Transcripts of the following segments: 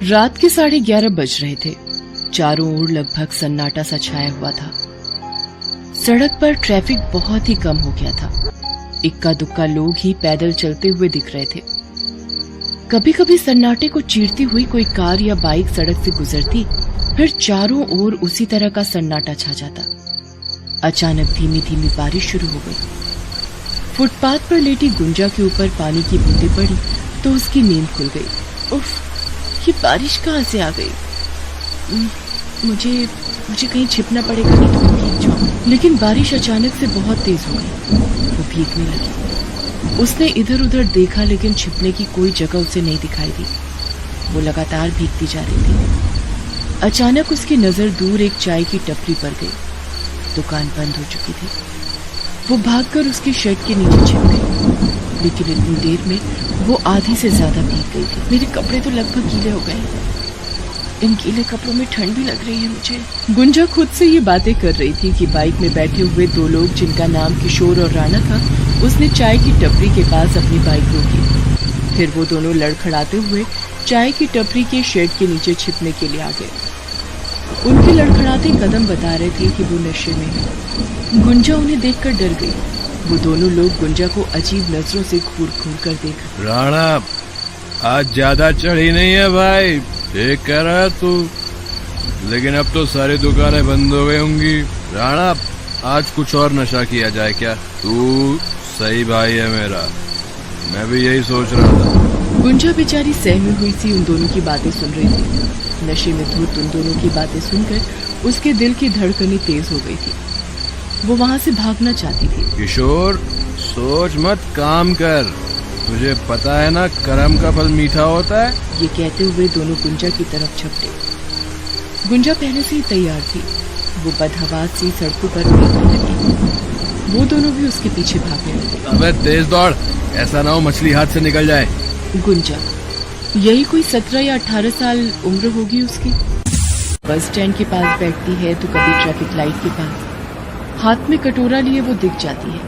रात के 11:30 बज रहे थे। चारों ओर लगभग सन्नाटा सा छाया हुआ था। सड़क पर ट्रैफिक बहुत ही कम हो गया था। इक्का दुक्का लोग ही पैदल चलते हुए दिख रहे थे। कभी कभी सन्नाटे को चीरती हुई कोई कार या बाइक सड़क से गुजरती, फिर चारों ओर उसी तरह का सन्नाटा छा जाता। अचानक धीमी धीमी बारिश शुरू हो गई। फुटपाथ पर लेटी गुंजा के ऊपर पानी की बूंदें पड़ी तो उसकी नींद खुल गई। उफ, ये बारिश कहाँ से आ गई? मुझे कहीं छिपना पड़ेगा, नहीं तो मैं भीग जाऊं। लेकिन बारिश अचानक से बहुत तेज हो गई। वो भीगने लगी। उसने इधर उधर देखा लेकिन छिपने की कोई जगह उसे नहीं दिखाई दी। वो लगातार भीगती जा रही थी। अचानक उसकी नजर दूर एक चाय की टपरी पर गई। दुकान बंद हो चुकी थी। वो भागकर उसकी शर्ट के नीचे छिप गई, लेकिन इतनी देर में वो आधी से ज्यादा भीग गई थी। मेरे कपड़े तो लगभग गीले हो गए। इन गीले कपड़ों में ठंड भी लग रही है मुझे। गुंजा खुद से ये बातें कर रही थी कि बाइक में बैठे हुए दो लोग, जिनका नाम किशोर और राणा था, उसने चाय की टपरी के पास अपनी बाइक रोकी। फिर वो दोनों लड़खड़ाते हुए चाय की टपरी के शेड के नीचे छिपने के लिए आ गए। उनके लड़खड़ाते कदम बता रहे थे कि वो नशे में है। गुंजा उन्हें देखकर डर गई। वो दोनों लोग गुंजा को अजीब नजरों से घूर घूर कर देखा। राणा, आज ज्यादा चढ़ी नहीं है भाई, ठीक कह रहा है तू, लेकिन अब तो सारी दुकानें बंद हो गई होंगी। राणा, आज कुछ और नशा किया जाए क्या? तू सही भाई है मेरा, मैं भी यही सोच रहा था। गुंजा बेचारी सहमी हुई सी उन दोनों की बातें सुन रही थी। नशे में धुत उन दोनों की बातें सुनकर उसके दिल की धड़कनें तेज हो गई थी। वो वहाँ से भागना चाहती थी। किशोर, सोच मत, काम कर। तुझे पता है ना, कर्म का फल मीठा होता है। ये कहते हुए दोनों गुंजा की तरफ झपटे। गुंजा पहले से ही तैयार थी। वो बदहवास सी सड़कों पर भागने लगी। वो दोनों भी उसके पीछे भागने लगे। अबे तेज दौड़, ऐसा ना हो मछली हाथ से निकल जाए। गुंजा, यही कोई 17 या 18 साल उम्र होगी उसकी। बस स्टैंड के पास बैठती है तो कभी ट्रैफिक लाइट के पास, हाथ में कटोरा लिए वो दिख जाती है।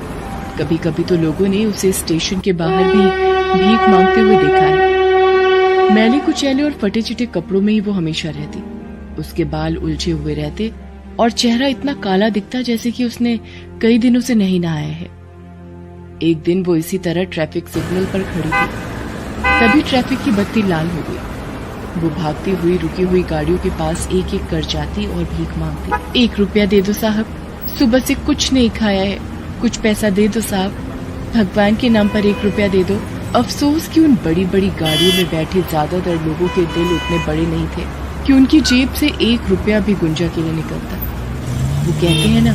कभी कभी तो लोगों ने उसे स्टेशन के बाहर भी भीख मांगते हुए देखा है। मैले कुचैले और फटे चिटे कपड़ों में ही वो हमेशा रहती। उसके बाल उलझे हुए रहते और चेहरा इतना काला दिखता जैसे कि उसने कई दिनों से नहीं नहाया है। एक दिन वो इसी तरह ट्रैफिक सिग्नल पर खड़ी थी। तभी ट्रैफिक की बत्ती लाल हो गई। वो भागती हुई रुकी हुई गाड़ियों के पास एक एक कर जाती और भीख मांगती। 1 रुपया दे दो साहब, सुबह से कुछ नहीं खाया है, कुछ पैसा दे दो साहब, भगवान के नाम पर 1 रुपया दे दो। अफसोस कि उन बड़ी बड़ी गाड़ियों में बैठे ज्यादातर लोगों के दिल उतने बड़े नहीं थे कि उनकी जेब से 1 रुपया भी गुंजा के लिए निकलता। वो कहते हैं ना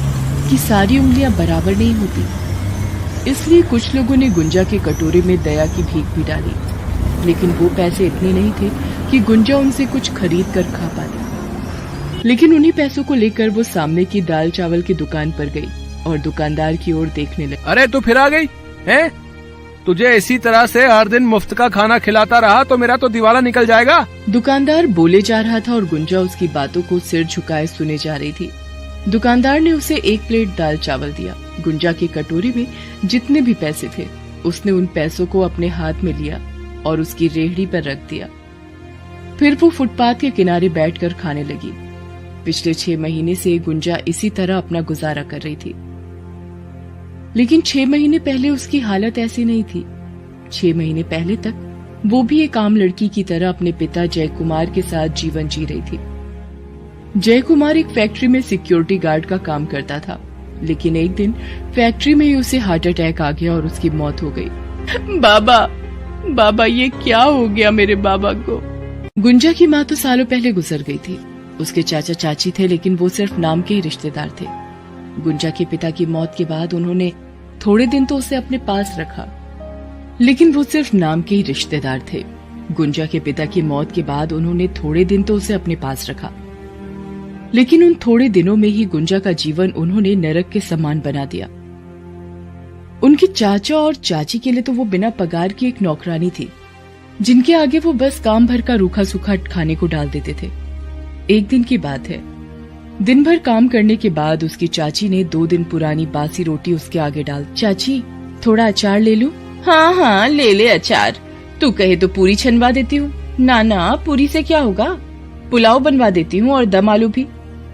कि सारी उंगलियां बराबर नहीं होती, इसलिए कुछ लोगों ने गुंजा के कटोरे में दया की भीख भी डाली, लेकिन वो पैसे इतने नहीं थे कि गुंजा उनसे कुछ खरीद कर खा पाती। लेकिन उन्हीं पैसों को लेकर वो सामने की दाल चावल की दुकान पर गई और दुकानदार की ओर देखने लगी। अरे तू फिर आ गई है? तुझे इसी तरह से हर दिन मुफ्त का खाना खिलाता रहा तो मेरा तो दिवाला निकल जाएगा। दुकानदार बोले जा रहा था और गुंजा उसकी बातों को सिर झुकाए सुने जा रही थी। दुकानदार ने उसे 1 प्लेट दाल चावल दिया। गुंजा के कटोरी में जितने भी पैसे थे, उसने उन पैसों को अपने हाथ में लिया और उसकी रेहड़ी पर रख दिया। फिर वो फुटपाथ के किनारे बैठकर खाने लगी। पिछले 6 महीने से गुंजा इसी तरह अपना गुजारा कर रही थी, लेकिन 6 महीने पहले उसकी हालत ऐसी नहीं थी। 6 महीने पहले तक वो भी एक आम लड़की की तरह अपने पिता जय कुमार के साथ जीवन जी रही थी। जय कुमार एक फैक्ट्री में सिक्योरिटी गार्ड का काम करता था, लेकिन एक दिन फैक्ट्री में ही उसे हार्ट अटैक आ गया और उसकी मौत हो गई। बाबा, ये क्या हो गया मेरे बाबा को? गुंजा की माँ तो सालों पहले गुजर गई थी। उसके चाचा चाची थे, लेकिन वो सिर्फ नाम के ही रिश्तेदार थे। गुंजा के पिता की मौत के बाद उन्होंने थोड़े दिन तो उसे अपने पास रखा, लेकिन वो सिर्फ नाम के ही रिश्तेदार थे। गुंजा के पिता की मौत के बाद उन्होंने थोड़े दिन तो उसे अपने पास रखा, लेकिन उन थोड़े दिनों में ही गुंजा का जीवन उन्होंने नरक के समान बना दिया। उनके चाचा और चाची के लिए तो वो बिना पगार की एक नौकरानी थी, जिनके आगे वो बस काम भर का रूखा सूखा खाने को डाल देते थे। एक दिन की बात है, दिन भर काम करने के बाद उसकी चाची ने 2 दिन पुरानी बासी रोटी उसके आगे डाल। चाची, थोड़ा अचार ले लूं? हाँ, ले ले अचार, तू कहे तो पूरी छनवा देती हूँ। ना ना, पूरी से क्या होगा, पुलाव बनवा देती हूँ और दम आलू भी।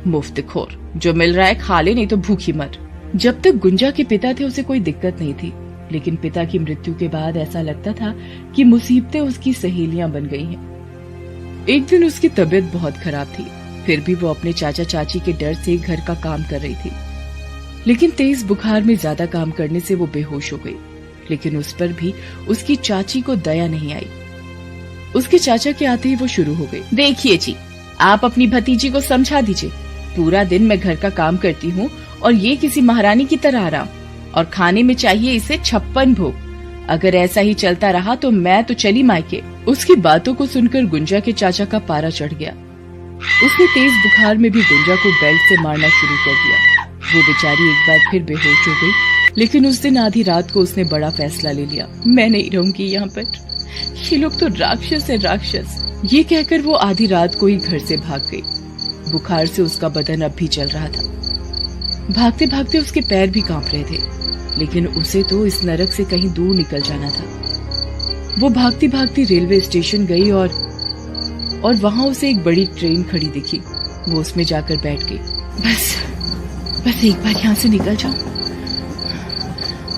मुफ्तखोर, जो मिल रहा है खा ले, नहीं तो भूखी मर। जब तक गुंजा के पिता थे उसे कोई दिक्कत नहीं थी, लेकिन पिता की मृत्यु के बाद ऐसा लगता था कि मुसीबतें उसकी सहेलियां बन गई हैं। एक दिन उसकी तबीयत बहुत खराब थी, फिर भी वो अपने चाचा चाची के डर से घर का काम कर रही थी। लेकिन तेज बुखार में ज्यादा काम करने से वो बेहोश हो गई। लेकिन उस पर भी उसकी चाची को दया नहीं आई। उसके चाचा के आते ही वो शुरू हो गई। देखिए जी, आप अपनी भतीजी को समझा दीजिए, पूरा दिन मैं घर का काम करती हूँ और ये किसी महारानी की तरह आराम, और खाने में चाहिए इसे 56 भोग। अगर ऐसा ही चलता रहा तो मैं तो चली मायके। उसकी बातों को सुनकर गुंजा के चाचा का पारा चढ़ गया। उसने तेज बुखार में भी गुंजा को बेल्ट से मारना शुरू कर दिया। वो बेचारी एक बार फिर बेहोश हो गई, लेकिन उस दिन आधी रात को उसने बड़ा फैसला ले लिया। मैं नहीं रहूंगी यहाँ पर, ये लोग तो राक्षस है, राक्षस। ये कहकर वो आधी रात को ही घर से भाग गई। बुखार से उसका बदन अब भी चल रहा था। भागते भागते उसके पैर भी कांप रहे थे, लेकिन उसे तो इस नरक से कहीं दूर निकल जाना था। वो भागती भागती रेलवे स्टेशन गई और वहां उसे एक बड़ी ट्रेन खड़ी दिखी। वो उसमें जाकर बैठ गई। बस एक बार यहाँ से निकल जाऊं,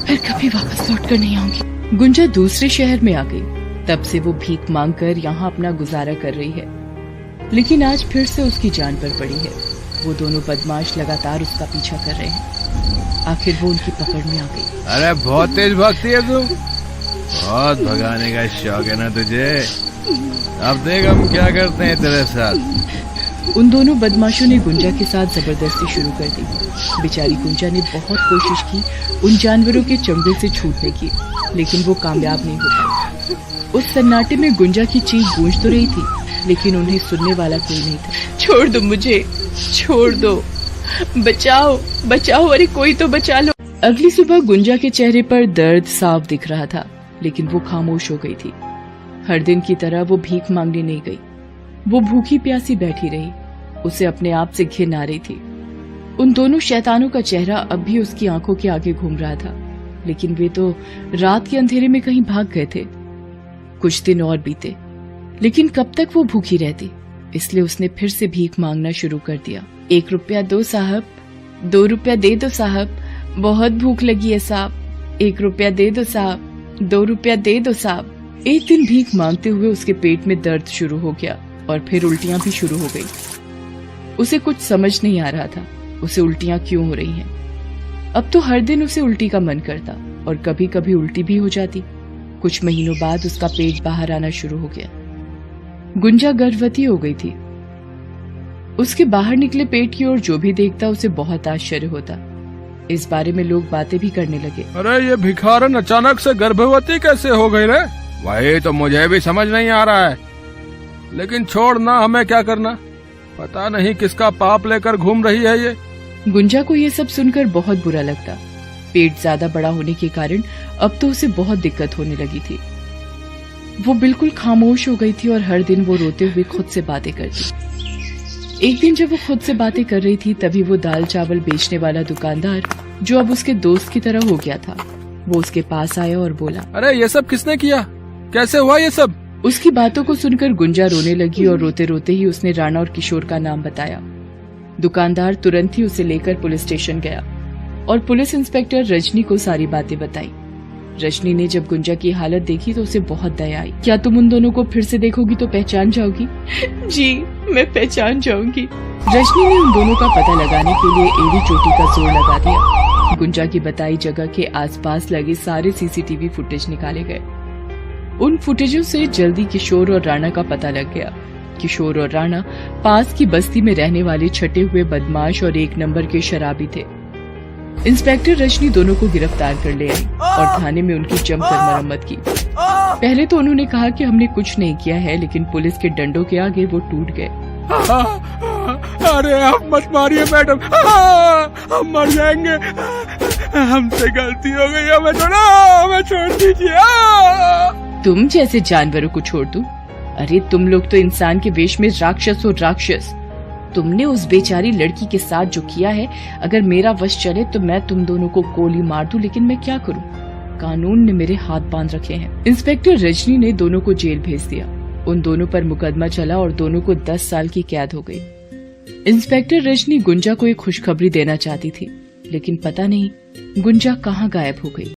फिर कभी वापस लौट कर नहीं आऊंगी। गुंजा दूसरे शहर में आ गई। तब से वो भीख मांगकर यहाँ अपना गुजारा कर रही है, लेकिन आज फिर से उसकी जान पर पड़ी है। वो दोनों बदमाश लगातार उसका पीछा कर रहे हैं। आखिर वो उनकी पकड़ में आ गई। अरे बहुत तेज भागती है तू, बहुत भगाने का शौक है ना तुझे। अब देख हम क्या करते हैं तेरे साथ। उन दोनों बदमाशों ने गुंजा के साथ जबरदस्ती शुरू कर दी। बेचारी गुंजा ने बहुत कोशिश की उन जानवरों के चंगुल से छूटने की, लेकिन वो कामयाब नहीं हो पाई। उस सन्नाटे में गुंजा की चीख गूंज तो रही थी, लेकिन उन्हें सुनने वाला कोई नहीं था। छोड़ दो मुझे, छोड़ दो, बचाओ बचाओ, अरे कोई तो बचा लो। अगली सुबह गुंजा के चेहरे पर दर्द साफ दिख रहा था, लेकिन वो खामोश हो गई थी। हर दिन की तरह वो भीख मांगने नहीं गई। वो भूखी प्यासी बैठी रही। उसे अपने आप से घिन आ रही थी। उन दोनों शैतानों का चेहरा अब भी उसकी आंखों के आगे घूम रहा था, लेकिन वे तो रात के अंधेरे में कहीं भाग गए थे। कुछ दिन और बीते, लेकिन कब तक वो भूखी रहती, इसलिए उसने फिर से भीख मांगना शुरू कर दिया। 1 रुपया दो साहब, 2 रुपया दे दो साहब, बहुत भूख लगी है साहब, 1 रुपया दे दो साहब, 2 रुपया दे दो साहब। एक दिन भीख मांगते हुए उसके पेट में दर्द शुरू हो गया और फिर उल्टियां भी शुरू हो गई। उसे कुछ समझ नहीं आ रहा था उसे उल्टियां क्यों हो रही हैं। अब तो हर दिन उसे उल्टी का मन करता और कभी कभी उल्टी भी हो जाती। कुछ महीनों बाद उसका पेट बाहर आना शुरू हो गया। गुंजा गर्भवती हो गई थी। उसके बाहर निकले पेट की ओर जो भी देखता उसे बहुत आश्चर्य होता। इस बारे में लोग बातें भी करने लगे। अरे ये भिखारन अचानक से गर्भवती कैसे हो गई रे? वही तो मुझे भी समझ नहीं आ रहा है। लेकिन छोड़ ना, हमें क्या करना, पता नहीं किसका पाप लेकर घूम रही है ये। गुंजा को ये सब सुनकर बहुत बुरा लगता। पेट ज्यादा बड़ा होने के कारण अब तो उसे बहुत दिक्कत होने लगी थी। वो बिल्कुल खामोश हो गई थी और हर दिन वो रोते हुए खुद से बातें करती। एक दिन जब वो खुद से बातें कर रही थी, तभी वो दाल चावल बेचने वाला दुकानदार, जो अब उसके दोस्त की तरह हो गया था, वो उसके पास आया और बोला, अरे ये सब किसने किया, कैसे हुआ ये सब? उसकी बातों को सुनकर गुंजा रोने लगी और रोते रोते ही उसने राणा और किशोर का नाम बताया। दुकानदार तुरंत ही उसे लेकर पुलिस स्टेशन गया और पुलिस इंस्पेक्टर रजनी को सारी बातें बताई। रजनी ने जब गुंजा की हालत देखी तो उसे बहुत दया आई। क्या तुम उन दोनों को फिर से देखोगी तो पहचान जाओगी? जी, मैं पहचान जाऊंगी। रजनी ने उन दोनों का पता लगाने के लिए एड़ी चोटी का जोर लगा दिया। गुंजा की बताई जगह के आसपास लगे सारे सीसीटीवी फुटेज निकाले गए। उन फुटेजों से जल्दी किशोर और राणा का पता लग गया। किशोर और राणा पास की बस्ती में रहने वाले छटे हुए बदमाश और 1 नंबर के शराबी थे। इंस्पेक्टर रजनी दोनों को गिरफ्तार कर ले आई और थाने में उनकी जमकर मरम्मत की। पहले तो उन्होंने कहा कि हमने कुछ नहीं किया है, लेकिन पुलिस के डंडों के आगे वो टूट गए। अरे आप मत मारिए मैडम, हम मर जाएंगे, हमसे गलती हो गई, हमें छोड़ दीजिए। तुम जैसे जानवरों को छोड़ दूं? अरे तुम लोग तो इंसान के वेश में राक्षस हो, राक्षस। तुमने उस बेचारी लड़की के साथ जो किया है, अगर मेरा वश चले तो मैं तुम दोनों को गोली मार दूं, लेकिन मैं क्या करूं? कानून ने मेरे हाथ बांध रखे हैं। इंस्पेक्टर रजनी ने दोनों को जेल भेज दिया। उन दोनों पर मुकदमा चला और दोनों को 10 साल की कैद हो गई। इंस्पेक्टर रजनी गुंजा को एक खुशखबरी देना चाहती थी, लेकिन पता नहीं गुंजा कहाँ गायब हो गई।